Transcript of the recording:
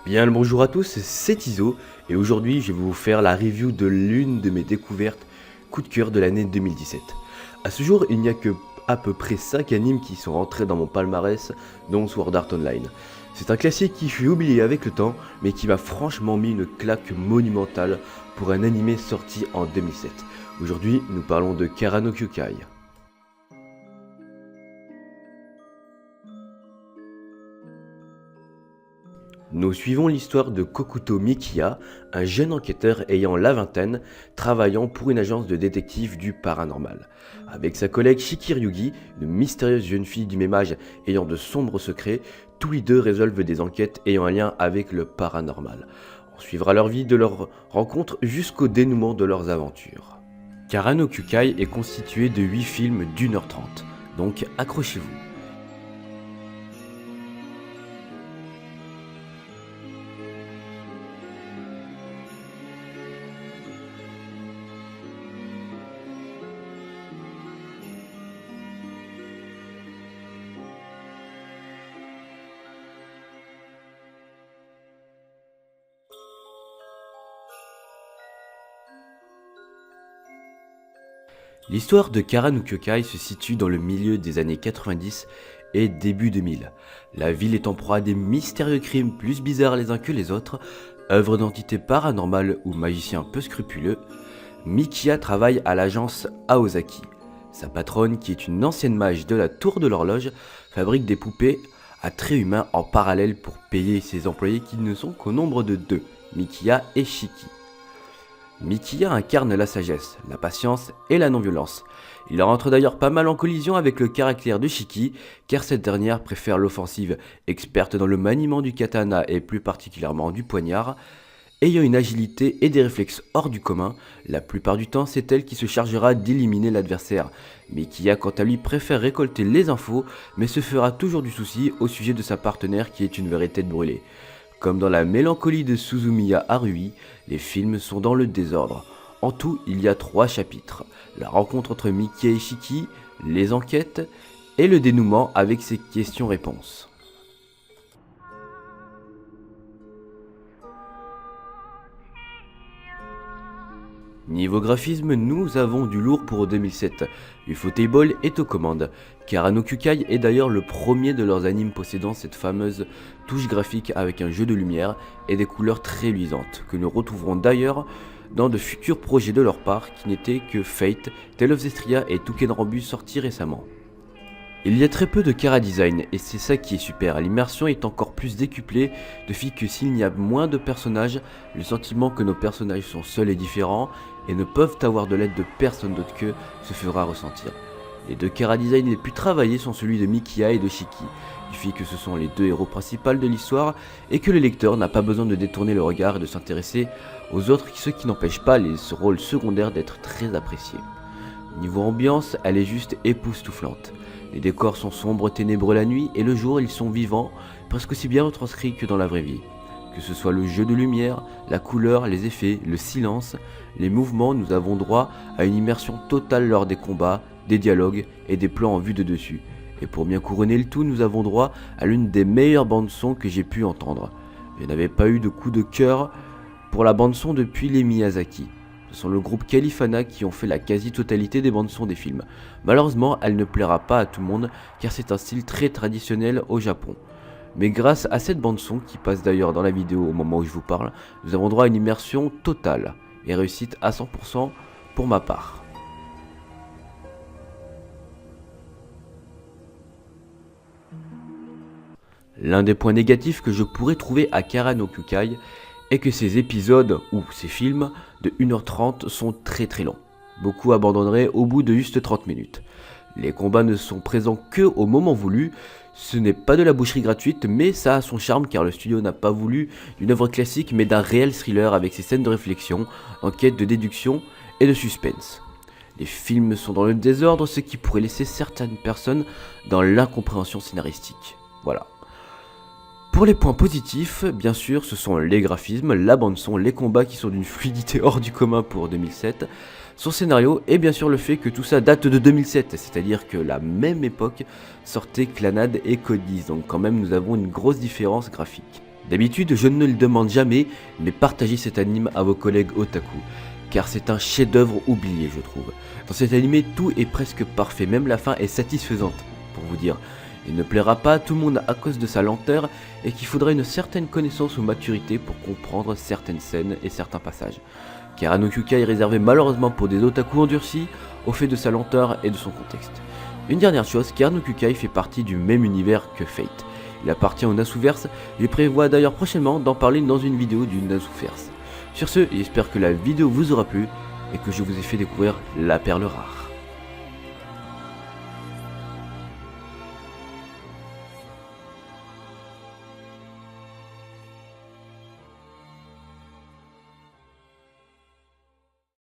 Bien le bonjour à tous, c'est Iso et aujourd'hui je vais vous faire la review de l'une de mes découvertes coup de cœur de l'année 2017. A ce jour, il n'y a que à peu près 5 animes qui sont rentrés dans mon palmarès, dont Sword Art Online. C'est un classique qui fut oublié avec le temps, mais qui m'a franchement mis une claque monumentale pour un animé sorti en 2007. Aujourd'hui, nous parlons de Kara no Kyoukai. Nous suivons l'histoire de Kokuto Mikiya, un jeune enquêteur ayant la vingtaine, travaillant pour une agence de détectives du paranormal. Avec sa collègue Shikiryugi, une mystérieuse jeune fille du même âge ayant de sombres secrets, tous les deux résolvent des enquêtes ayant un lien avec le paranormal. On suivra leur vie de leur rencontre jusqu'au dénouement de leurs aventures. Kara no Kyoukai est constitué de 8 films d'1h30, donc accrochez-vous. L'histoire de Kara no Kyoukai se situe dans le milieu des années 90 et début 2000. La ville est en proie à des mystérieux crimes plus bizarres les uns que les autres, œuvre d'entités paranormales ou magiciens peu scrupuleux. Mikiya travaille à l'agence Aozaki. Sa patronne, qui est une ancienne mage de la tour de l'horloge, fabrique des poupées à traits humains en parallèle pour payer ses employés qui ne sont qu'au nombre de 2, Mikiya et Shiki. Mikiya incarne la sagesse, la patience et la non-violence. Il rentre d'ailleurs pas mal en collision avec le caractère de Shiki, car cette dernière préfère l'offensive, experte dans le maniement du katana et plus particulièrement du poignard. Ayant une agilité et des réflexes hors du commun, la plupart du temps c'est elle qui se chargera d'éliminer l'adversaire. Mikiya quant à lui préfère récolter les infos, mais se fera toujours du souci au sujet de sa partenaire qui est une vraie tête brûlée. Comme dans la mélancolie de Suzumiya Haruhi, les films sont dans le désordre. En tout, il y a 3 chapitres. La rencontre entre Mikiya et Shiki, les enquêtes, et le dénouement avec ses questions-réponses. Niveau graphisme, nous avons du lourd pour 2007. Ufotable est aux commandes. Kara no Kyoukai est d'ailleurs le premier de leurs animes possédant cette fameuse touche graphique avec un jeu de lumière et des couleurs très luisantes, que nous retrouverons d'ailleurs dans de futurs projets de leur part qui n'étaient que Fate, Tale of Zestria et Touken Ranbu sortis récemment. Il y a très peu de Kara design et c'est ça qui est super, l'immersion est encore plus décuplée de fait que s'il y a moins de personnages, le sentiment que nos personnages sont seuls et différents et ne peuvent avoir de l'aide de personne d'autre qu'eux se fera ressentir. Les 2 Kara design les plus travaillés sont celui de Mikiya et de Shiki, du fait que ce sont les 2 héros principaux de l'histoire et que le lecteur n'a pas besoin de détourner le regard et de s'intéresser aux autres, ce qui n'empêche pas les rôles secondaires d'être très appréciés. Niveau ambiance, elle est juste époustouflante. Les décors sont sombres, ténébreux la nuit, et le jour ils sont vivants, presque aussi bien retranscrits que dans la vraie vie. Que ce soit le jeu de lumière, la couleur, les effets, le silence, les mouvements, nous avons droit à une immersion totale lors des combats, des dialogues et des plans en vue de dessus. Et pour bien couronner le tout, nous avons droit à l'une des meilleures bandes son que j'ai pu entendre. Je n'avais pas eu de coup de cœur pour la bande son depuis les Miyazaki. Ce sont le groupe Califana qui ont fait la quasi-totalité des bandes son des films. Malheureusement, elle ne plaira pas à tout le monde car c'est un style très traditionnel au Japon. Mais grâce à cette bande son, qui passe d'ailleurs dans la vidéo au moment où je vous parle, nous avons droit à une immersion totale et réussite à 100% pour ma part. L'un des points négatifs que je pourrais trouver à Kara no Kyoukai est que ces épisodes, ou ces films, de 1h30 sont très longs. Beaucoup abandonneraient au bout de juste 30 minutes. Les combats ne sont présents que au moment voulu, ce n'est pas de la boucherie gratuite, mais ça a son charme car le studio n'a pas voulu d'une œuvre classique mais d'un réel thriller avec ses scènes de réflexion, enquête de déduction et de suspense. Les films sont dans le désordre, ce qui pourrait laisser certaines personnes dans l'incompréhension scénaristique. Voilà. Pour les points positifs, bien sûr, ce sont les graphismes, la bande-son, les combats qui sont d'une fluidité hors du commun pour 2007, son scénario et bien sûr le fait que tout ça date de 2007, c'est-à-dire que la même époque sortait Clannad et Code Geass, donc quand même nous avons une grosse différence graphique. D'habitude, je ne le demande jamais, mais partagez cet anime à vos collègues otaku, car c'est un chef-d'œuvre oublié, je trouve. Dans cet animé, tout est presque parfait, même la fin est satisfaisante, pour vous dire. Il ne plaira pas à tout le monde à cause de sa lenteur et qu'il faudra une certaine connaissance ou maturité pour comprendre certaines scènes et certains passages. Car no Kyukai est réservé malheureusement pour des otaku endurcis au fait de sa lenteur et de son contexte. Une dernière chose, car no Kyukai fait partie du même univers que Fate. Il appartient au Nasuverse, je prévois d'ailleurs prochainement d'en parler dans une vidéo du Nasuverse. Sur ce, j'espère que la vidéo vous aura plu et que je vous ai fait découvrir la perle rare.